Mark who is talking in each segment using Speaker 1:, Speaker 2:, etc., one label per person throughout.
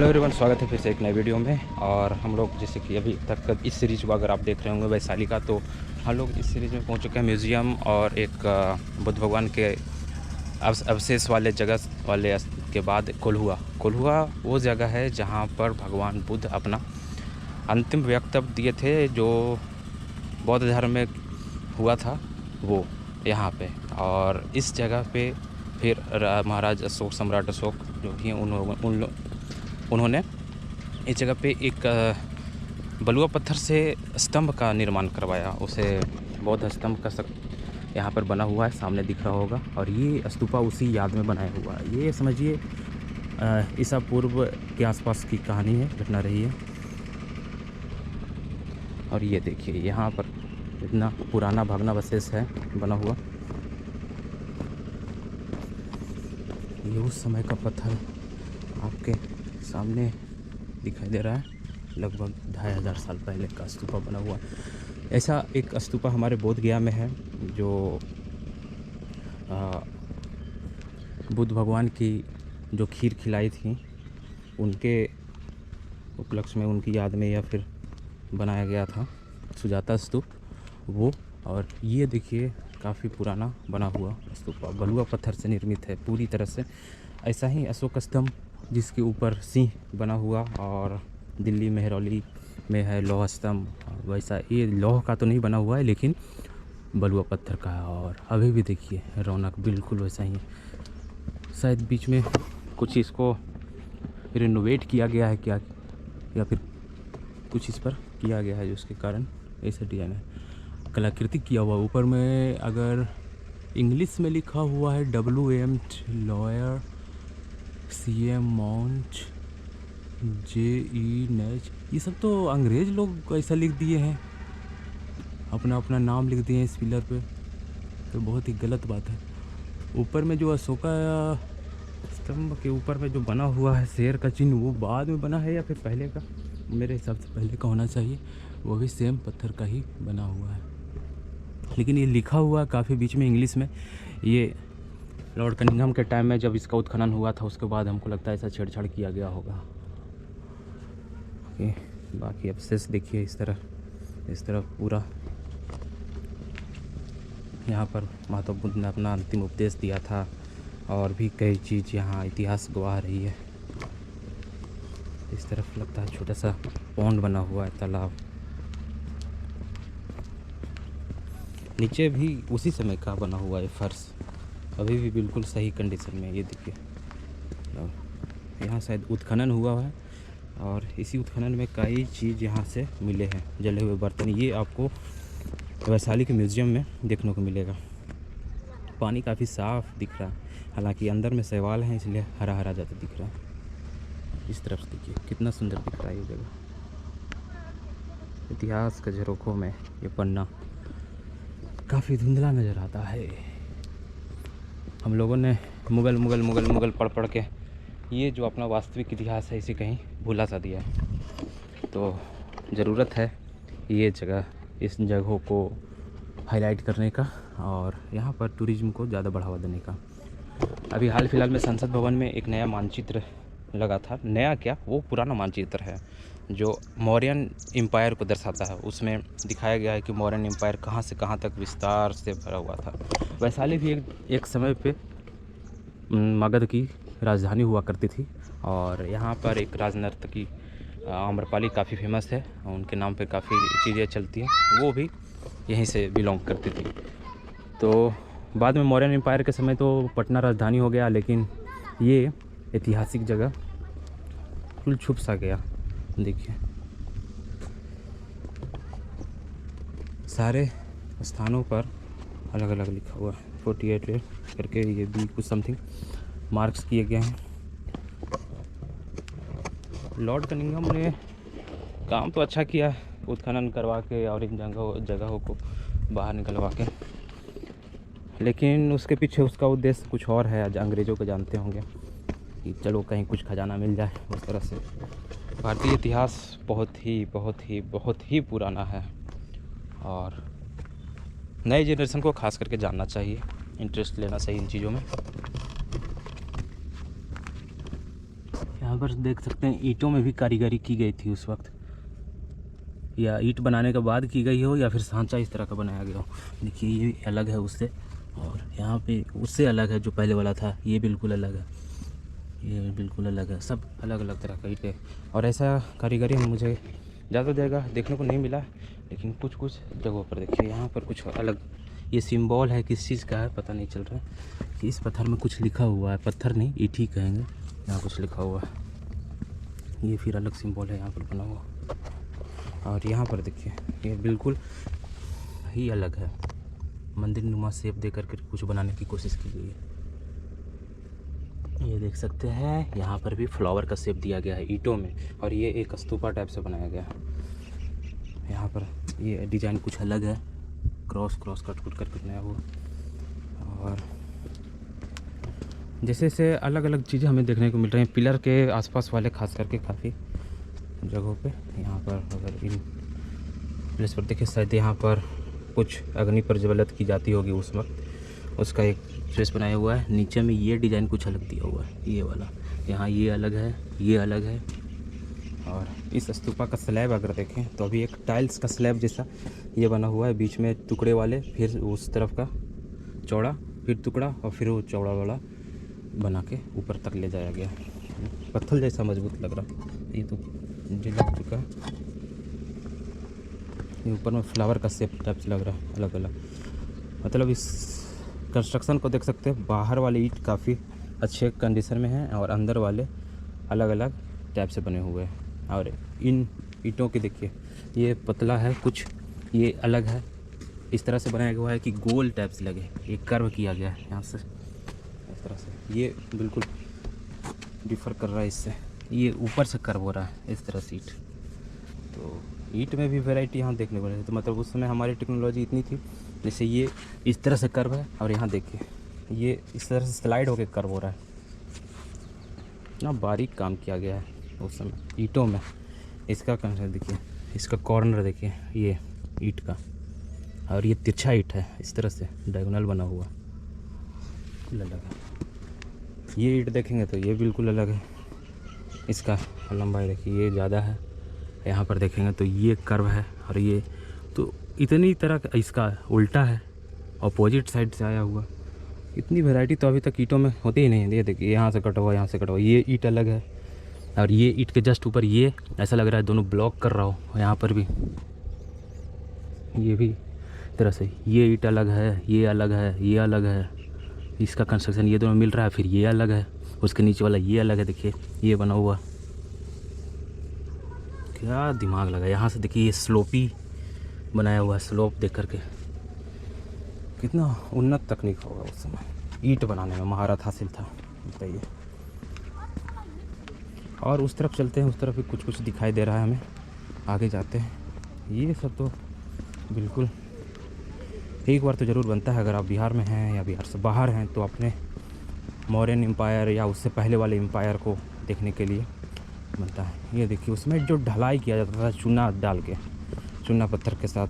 Speaker 1: Hello everyone, स्वागत है फिर से एक नए वीडियो में। और हम लोग जैसे कि अभी तक इस सीरीज़ को अगर आप देख रहे होंगे वैशाली का, तो हम लोग इस सीरीज़ में पहुंच चुके हैं म्यूज़ियम और एक बुद्ध भगवान के अवशेष वाले जगह वाले के बाद कोल्हुआ। कोल्हुआ वो जगह है जहां पर भगवान बुद्ध अपना अंतिम वक्तव्य दिए थे, जो बौद्ध धर्म में हुआ था वो यहाँ पे। और इस जगह पे फिर महाराज अशोक, सम्राट अशोक जो भी उन्होंने इस जगह पे एक बलुआ पत्थर से स्तंभ का निर्माण करवाया। उसे बौद्ध स्तंभ का यहाँ पर बना हुआ है, सामने दिख रहा होगा। और ये स्तूपा उसी याद में बनाया हुआ है। ये समझिए ईसा पूर्व के आसपास की कहानी है, घटना रही है। और ये देखिए यहाँ पर इतना पुराना भग्नावशेष है बना हुआ। ये उस समय का पत्थर आपके सामने दिखाई दे रहा है, लगभग 2500 साल पहले का स्तूपा बना हुआ। ऐसा एक स्तूपा हमारे बोध गया में है, जो बुद्ध भगवान की जो खीर खिलाई थी उनके उपलक्ष्य में, उनकी याद में या फिर बनाया गया था सुजाता स्तूप वो। और ये देखिए काफ़ी पुराना बना हुआ स्तूपा, बलुआ पत्थर से निर्मित है पूरी तरह से। ऐसा ही अशोक स्तंभ जिसके ऊपर सिंह बना हुआ, और दिल्ली मेहरौली में है लौह स्तंभ, वैसा ये लौह का तो नहीं बना हुआ है लेकिन बलुआ पत्थर का है। और अभी भी देखिए रौनक बिल्कुल वैसा ही है। शायद बीच में कुछ इसको रिनोवेट किया गया है क्या, या फिर कुछ इस पर किया गया है जिसके कारण ऐसा डिजाइन है, कलाकृति किया हुआ। ऊपर में अगर इंग्लिश में लिखा हुआ है WM lawyer CM mount JE नेच। ये सब तो अंग्रेज़ लोग ऐसा लिख दिए हैं, अपना अपना नाम लिख दिए हैं इस पिलर पे, तो बहुत ही गलत बात है। ऊपर में जो अशोका स्तंभ के ऊपर में जो बना हुआ है शेर का चिन्ह, वो बाद में बना है या फिर पहले का? मेरे हिसाब से पहले का होना चाहिए। वो भी सेम पत्थर का ही बना हुआ है, लेकिन ये लिखा हुआ काफ़ी बीच में इंग्लिश में। ये लॉर्ड कनिंघम के टाइम में जब इसका उत्खनन हुआ था, उसके बाद हमको लगता है ऐसा छेड़छाड़ किया गया होगा। बाकी अवशेष देखिए इस तरह पूरा। यहाँ पर महात्मा बुद्ध ने अपना अंतिम उपदेश दिया था, और भी कई चीज़ यहाँ इतिहास गवाह रही है। इस तरफ लगता है छोटा सा पॉन्ड बना हुआ है, तालाब। नीचे भी उसी समय का बना हुआ है फर्श, अभी भी बिल्कुल सही कंडीशन में। ये देखिए यहाँ शायद उत्खनन हुआ है, और इसी उत्खनन में कई चीज़ यहाँ से मिले हैं, जले हुए बर्तन। ये आपको वैशाली के म्यूज़ियम में देखने को मिलेगा। पानी काफ़ी साफ़ दिख रहा है, हालांकि अंदर में शैवाल है इसलिए हरा हरा ज़्यादा दिख रहा है। इस तरफ से देखिए कितना सुंदर दिख रहा है ये जगह। इतिहास के झरोखों में ये पन्ना काफ़ी धुंधला नज़र आता है। हम लोगों ने मुगल मुगल मुगल मुगल पढ़ पढ़ के ये जो अपना वास्तविक इतिहास है इसे कहीं भुला सा दिया है। तो ज़रूरत है ये जगह, इस जगहों को हाईलाइट करने का, और यहाँ पर टूरिज़्म को ज़्यादा बढ़ावा देने का। अभी हाल फिलहाल में संसद भवन में एक नया मानचित्र लगा था। नया क्या, वो पुराना मानचित्र है जो मौर्यन एम्पायर को दर्शाता है। उसमें दिखाया गया है कि मौर्यन एम्पायर कहाँ से कहाँ तक विस्तार से भरा हुआ था। वैशाली भी एक समय पे मगध की राजधानी हुआ करती थी, और यहाँ पर एक राजनर्तकी आम्रपाली काफ़ी फेमस है, उनके नाम पे काफ़ी चीज़ें चलती हैं, वो भी यहीं से बिलोंग करती थी। तो बाद में मौर्यन एम्पायर के समय तो पटना राजधानी हो गया, लेकिन ये ऐतिहासिक जगह बिल्कुल छुप सा गया। देखिए सारे स्थानों पर अलग अलग लिखा हुआ है, 48 करके ये भी कुछ समथिंग मार्क्स किए गए हैं। लॉर्ड कनिंघम ने काम तो अच्छा किया, उत्खनन करवा के और इन जगहों को बाहर निकलवा के, लेकिन उसके पीछे उसका उद्देश्य कुछ और है। आज अंग्रेज़ों को जानते होंगे कि चलो कहीं कुछ खजाना मिल जाए, उस तरह से। भारतीय इतिहास बहुत ही पुराना है, और नई जनरेशन को खास करके जानना चाहिए, इंटरेस्ट लेना चाहिए इन चीज़ों में। यहाँ पर देख सकते हैं ईंटों में भी कारीगरी की गई थी उस वक्त, या ईंट बनाने के बाद की गई हो या फिर सांचा इस तरह का बनाया गया हो। देखिए ये अलग है उससे, और यहाँ पे उससे अलग है जो पहले वाला था, ये बिल्कुल अलग है, ये बिल्कुल अलग है, सब अलग अलग तरह का ईंट है। और ऐसा कारीगरी मुझे ज़्यादा जगह देखने को नहीं मिला, लेकिन कुछ कुछ जगहों पर देखिए यहाँ पर कुछ अलग, ये सिंबल है किस चीज़ का है पता नहीं चल रहा है कि इस पत्थर में कुछ लिखा हुआ है, पत्थर नहीं ईंट ही कहेंगे, यहाँ कुछ लिखा हुआ है, ये फिर अलग सिंबल है यहाँ पर बना हुआ। और यहाँ पर देखिए ये बिल्कुल ही अलग है, मंदिर नुमा शेप दे करके कुछ बनाने की कोशिश की गई है। ये देख सकते हैं यहाँ पर भी फ्लावर का शेप दिया गया है ईंटों में, और ये एक स्तूपा टाइप से बनाया गया है। यहाँ पर ये डिज़ाइन कुछ अलग है, क्रॉस कट करके बनाया हुआ। और जैसे जैसे अलग अलग चीज़ें हमें देखने को मिल रही हैं पिलर के आसपास वाले, खास करके काफ़ी जगहों पे। यहाँ पर अगर इन प्लेस पर देखिए शायद यहाँ पर कुछ अग्नि प्रज्वलित की जाती होगी उस वक्त, उसका एक स्पेस बनाया हुआ है। नीचे में ये डिज़ाइन कुछ अलग दिया हुआ है, ये वाला, यहाँ ये अलग है, ये अलग है। और इस स्तूपा का स्लैब अगर देखें तो अभी एक टाइल्स का स्लैब जैसा ये बना हुआ है, बीच में टुकड़े वाले, फिर उस तरफ का चौड़ा, फिर टुकड़ा, और फिर वो चौड़ा वाला बना के ऊपर तक ले जाया गया। पत्थर जैसा मजबूत लग रहा, ये तो मुझे लग चुका है। ये ऊपर में फ्लावर का शेप टाइप से लग रहा है, अलग अलग। मतलब इस कंस्ट्रक्शन को देख सकते हैं, बाहर वाले ईंट काफ़ी अच्छे कंडीशन में हैं और अंदर वाले अलग अलग टाइप से बने हुए हैं। और इन ईंटों के देखिए ये पतला है कुछ, ये अलग है, इस तरह से बनाया गया है कि गोल टाइप से लगे, एक कर्व किया गया है यहाँ से इस तरह से, ये बिल्कुल डिफर कर रहा है इससे, ये ऊपर से कर्व हो रहा है इस तरह से ईंट। तो ईंट में भी वैरायटी यहाँ देखने को मिली। तो मतलब उस समय हमारी टेक्नोलॉजी इतनी थी, जैसे ये इस तरह से कर्व है, और यहाँ देखिए ये इस तरह से स्लाइड होकर कर्व हो रहा है ना, बारीक काम किया गया है उस समय ईंटों में। इसका कंसेप्ट देखिए, इसका कॉर्नर देखिए, ये ईंट का, और ये तिरछा ईंट है, इस तरह से डायगोनल बना हुआ अलग है। ये ईंट देखेंगे तो ये बिल्कुल अलग है, इसका लंबाई देखिए ये ज़्यादा है, यहाँ पर देखेंगे तो ये कर्व है, और ये तो इतनी तरह का इसका उल्टा है, अपोजिट साइड से आया हुआ। इतनी वैरायटी तो अभी तक ईंटों में होती ही नहीं है। ये देखिए यहाँ से कटा हुआ, यहाँ से कटा हुआ, ये ईंट अलग है, और ये ईंट के जस्ट ऊपर ये ऐसा लग रहा है दोनों ब्लॉक कर रहा हो। यहाँ पर भी ये भी तरह से ये ईंट अलग है, ये अलग है, ये अलग है, इसका कंस्ट्रक्शन ये दोनों मिल रहा है, फिर ये अलग है, उसके नीचे वाला ये अलग है। देखिए ये बना हुआ, क्या दिमाग लगा। यहाँ से देखिए ये स्लोपी बनाया हुआ है, स्लोप देख करके कितना उन्नत तकनीक होगा उस समय, ईंट बनाने में महारत हासिल था, बताइए। और उस तरफ चलते हैं, उस तरफ भी कुछ कुछ दिखाई दे रहा है हमें, आगे जाते हैं। ये सब तो बिल्कुल एक बार तो ज़रूर बनता है, अगर आप बिहार में हैं या बिहार से बाहर हैं तो अपने मौर्यन एम्पायर या उससे पहले वाले एम्पायर को देखने के लिए बनता है। ये देखिए उसमें जो ढलाई किया जाता था चूना डाल के, चूना पत्थर के साथ,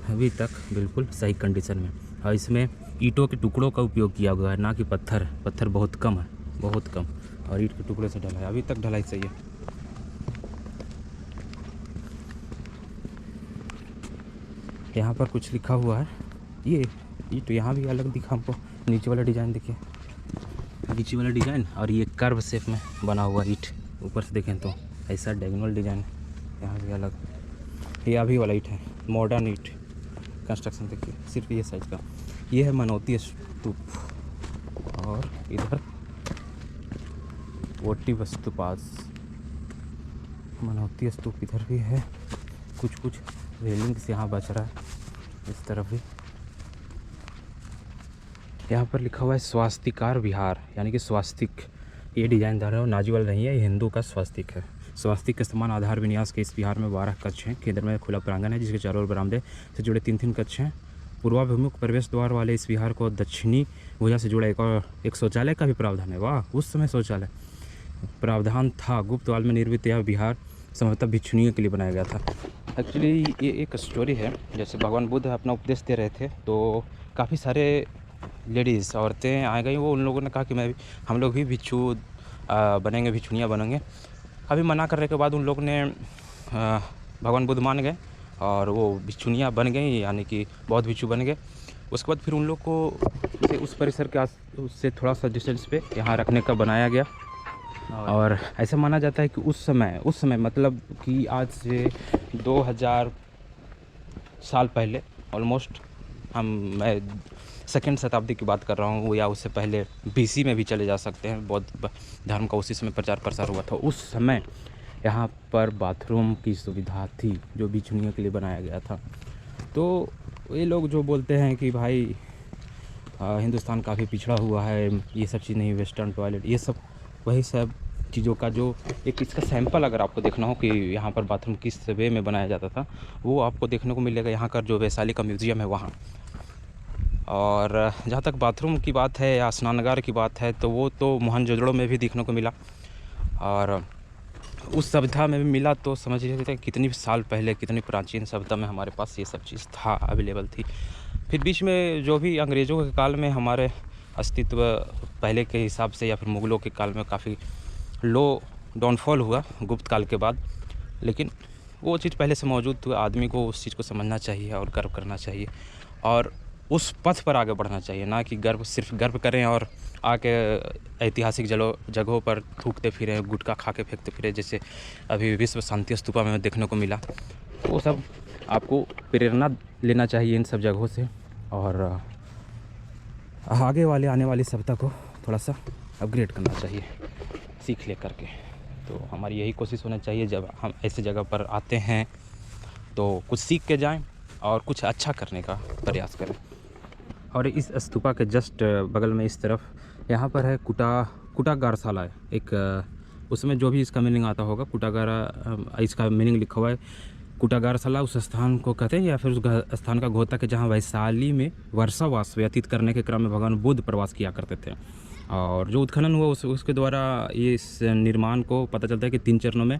Speaker 1: अभी तक बिल्कुल सही कंडीशन में। और इसमें ईंटों के टुकड़ों का उपयोग किया हुआ है, ना कि पत्थर। पत्थर बहुत कम है, बहुत कम, और ईंट के टुकड़े से ढलाई, अभी तक ढलाई सही है। यहाँ पर कुछ लिखा हुआ है, ये ईंट यहाँ भी अलग दिखा हमको। नीचे वाला डिज़ाइन देखिए, नीचे वाला डिज़ाइन, और ये कर्व शेप में बना हुआ ईंट, ऊपर से देखें तो ऐसा डायगोनल डिज़ाइन है। यहाँ भी अलग, ये अभी वाला ईंट है, मॉडर्न ईंट कंस्ट्रक्शन देखिए, सिर्फ ये साइज का। ये है मनौती स्तूप, और इधर वोटिव स्तूपास, मनौती स्तूप इधर भी है। कुछ कुछ रेलिंग्स यहाँ बच रहा है, इस तरफ भी। यहाँ पर लिखा हुआ है स्वास्तिकार विहार, यानी कि स्वास्तिक। ये डिजाइन दार है और नाजुअल नहीं है, ये हिंदू का स्वास्तिक है। स्वास्तिक के समान आधार विन्यास के इस विहार में 12 कक्ष हैं। केंद्र में खुला प्रांगण है जिसके चारों ओर बरामदे से जुड़े 3-3 कक्ष हैं। पूर्वाभिमुख प्रवेश द्वार वाले इस विहार को दक्षिणी भुजा से जुड़ा एक शौचालय का भी प्रावधान है। वाह, उस समय शौचालय प्रावधान था। गुप्त काल में निर्मित यह विहार संभवतः भिक्षुणियों के लिए बनाया गया था। एक्चुअली ये एक स्टोरी है, जैसे भगवान बुद्ध अपना उपदेश दे रहे थे तो काफ़ी सारे लेडीज़ औरतें आ गई। वो उन लोगों ने कहा कि हम लोग भी भिक्षु बनेंगे, भिक्षुनियाँ बनेंगे। अभी मना करने के बाद उन लोग ने भगवान बुद्ध मान गए और वो भिक्षुनियाँ बन गई, यानी कि बौद्ध भिक्षु बन गए। उसके बाद फिर उन लोग को उस परिसर के उससे थोड़ा सा डिस्टेंस पे यहाँ रखने का बनाया गया। और ऐसा माना जाता है कि उस समय मतलब कि आज से 2000 साल पहले ऑलमोस्ट, मैं सेकेंड शताब्दी की बात कर रहा हूँ, या उससे पहले BC में भी चले जा सकते हैं। बौद्ध धर्म का उसी समय प्रचार प्रसार हुआ था। उस समय यहाँ पर बाथरूम की सुविधा थी जो भिक्षुनियों के लिए बनाया गया था। तो ये लोग जो बोलते हैं कि भाई हिंदुस्तान काफ़ी पिछड़ा हुआ है, ये सब चीज़ नहीं, वेस्टर्न टॉयलेट, ये सब वही सब चीज़ों का जो एक इसका सैंपल अगर आपको देखना हो कि यहाँ पर बाथरूम किस वे में बनाया जाता था, वो आपको देखने को मिलेगा यहाँ का जो वैशाली का म्यूज़ियम है वहाँ। और जहाँ तक बाथरूम की बात है या स्नानगार की बात है, तो वो तो मोहनजोदड़ो में भी देखने को मिला और उस सभ्यता में भी मिला। तो समझ लीजिए कितनी साल पहले, कितनी प्राचीन सभ्यता में हमारे पास ये सब चीज़ था, अवेलेबल थी। फिर बीच में जो भी अंग्रेज़ों के काल में हमारे अस्तित्व पहले के हिसाब से, या फिर मुग़लों के काल में काफ़ी लो डाउनफॉल हुआ गुप्त काल के बाद, लेकिन वो चीज़ पहले से मौजूद थी। आदमी को उस चीज़ को समझना चाहिए और गर्व करना चाहिए और उस पथ पर आगे बढ़ना चाहिए, ना कि सिर्फ गर्व करें और आके ऐतिहासिक जगहों पर थूकते फिरें, गुटखा खा के फेंकते फिरें, जैसे अभी विश्व शांति स्तूपा में देखने को मिला। वो सब आपको प्रेरणा लेना चाहिए इन सब जगहों से और आगे आने वाली सभ्यता को थोड़ा सा अपग्रेड करना चाहिए सीख ले करके। तो हमारी यही कोशिश होना चाहिए, जब हम ऐसे जगह पर आते हैं तो कुछ सीख के जाएं और कुछ अच्छा करने का प्रयास करें। और इस स्तूपा के जस्ट बगल में इस तरफ यहाँ पर है कुटागारशाला है एक, उसमें जो भी इसका मीनिंग आता होगा, कुटागारा इसका मीनिंग लिखा हुआ है। कुटागारशाला उस स्थान को कहते हैं या फिर उस स्थान का घोतक है जहाँ वैशाली में वर्षावास व्यतीत करने के क्रम में भगवान बुद्ध प्रवास किया करते थे। और जो उत्खनन हुआ उसके द्वारा ये इस निर्माण को पता चलता है कि 3 चरणों में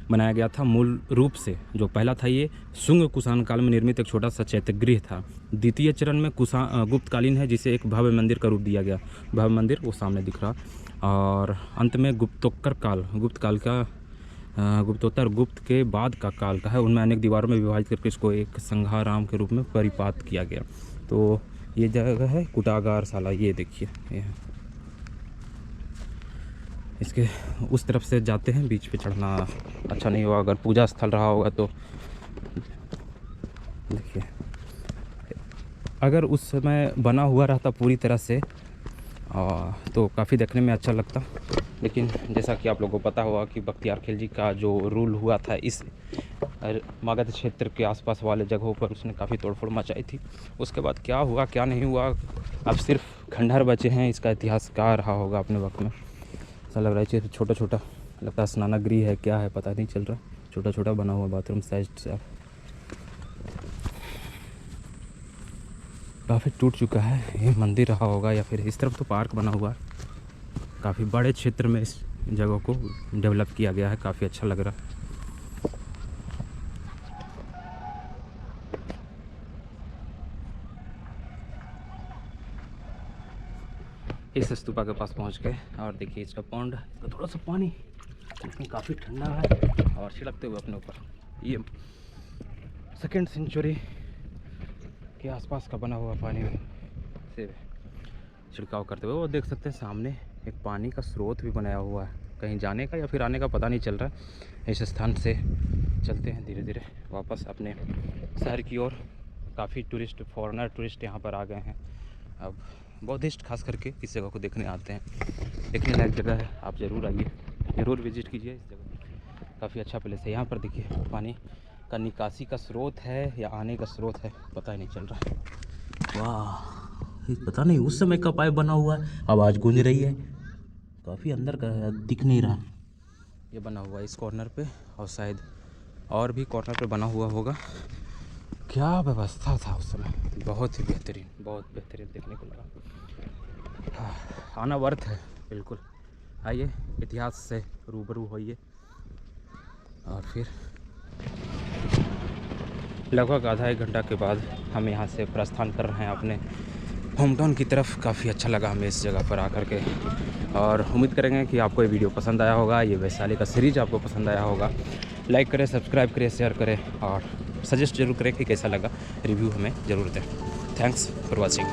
Speaker 1: बनाया गया था। मूल रूप से जो पहला था ये शुंग कुषाण काल में निर्मित एक छोटा सा चैत्यगृह था। द्वितीय चरण में गुप्तकालीन है, जिसे एक भव्य मंदिर का रूप दिया गया। भव्य मंदिर वो सामने दिख रहा। और अंत में गुप्त के बाद का काल का है। उनमें अनेक दीवारों में विभाजित करके इसको एक संघाराम के रूप में परिपात किया गया। तो ये जगह है कुटागारशाला। ये देखिए, ये इसके उस तरफ से जाते हैं, बीच पे चढ़ना अच्छा नहीं होगा। अगर पूजा स्थल रहा होगा तो देखिए, अगर उस समय बना हुआ रहता पूरी तरह से तो काफ़ी देखने में अच्छा लगता। लेकिन जैसा कि आप लोगों को पता होगा कि बख्तियार खिलजी का जो रूल हुआ था इस मगध क्षेत्र के आसपास वाले जगहों पर, उसने काफ़ी तोड़फोड़ मचाई थी। उसके बाद क्या हुआ क्या नहीं हुआ, अब सिर्फ खंडहर बचे हैं। इसका इतिहास क्या रहा होगा अपने वक्त में, ऐसा लग रहा है छोटा छोटा लगता है स्नानगृह है, क्या है पता नहीं चल रहा। छोटा छोटा बना हुआ बाथरूम साइज से काफ़ी टूट चुका है। ये मंदिर रहा होगा या फिर इस तरफ तो पार्क बना हुआ है। काफ़ी बड़े क्षेत्र में इस जगह को डेवलप किया गया है, काफ़ी अच्छा लग रहा है। इस स्तूपा के पास पहुंच गए और देखिए इसका पॉन्ड, इसका थोड़ा सा पानी इसमें काफ़ी ठंडा है और छिड़कते हुए अपने ऊपर ये 2nd सेंचुरी के आसपास का बना हुआ पानी से छिड़काव करते हुए। वो देख सकते हैं सामने एक पानी का स्रोत भी बनाया हुआ है, कहीं जाने का या फिर आने का पता नहीं चल रहा। इस स्थान से चलते हैं धीरे धीरे वापस अपने शहर की ओर। काफ़ी फॉरेनर टूरिस्ट यहाँ पर आ गए हैं। अब बौद्धिस्ट खास करके इस जगह को देखने आते हैं। देखने लायक जगह है, आप ज़रूर आइए, ज़रूर विजिट कीजिए इस जगह। काफ़ी अच्छा प्लेस है। यहाँ पर देखिए पानी का निकासी का स्रोत है या आने का स्रोत है, पता ही नहीं चल रहा है। वाह, पता नहीं उस समय का पाइप बना हुआ है, आवाज़ गूंज रही है। काफ़ी अंदर का है, दिख नहीं रहा। ये बना हुआ है इस कॉर्नर पे और शायद और भी कॉर्नर पे बना हुआ होगा। क्या व्यवस्था था उस समय, बहुत ही बेहतरीन, बहुत बेहतरीन देखने को लगा। आना वर्थ है बिल्कुल। आइए इतिहास से रूबरू होइए। और फिर लगभग आधा 1 घंटा के बाद हम यहाँ से प्रस्थान कर रहे हैं अपने होम टाउन की तरफ काफ़ी अच्छा लगा हमें इस जगह पर आकर के। और उम्मीद करेंगे कि आपको ये वीडियो पसंद आया होगा, ये वैशाली का सीरीज आपको पसंद आया होगा। लाइक करें, सब्सक्राइब करें, शेयर करें और सजेस्ट जरूर करें कि कैसा लगा। रिव्यू हमें ज़रूर दें। Thanks for watching,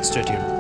Speaker 1: stay tuned.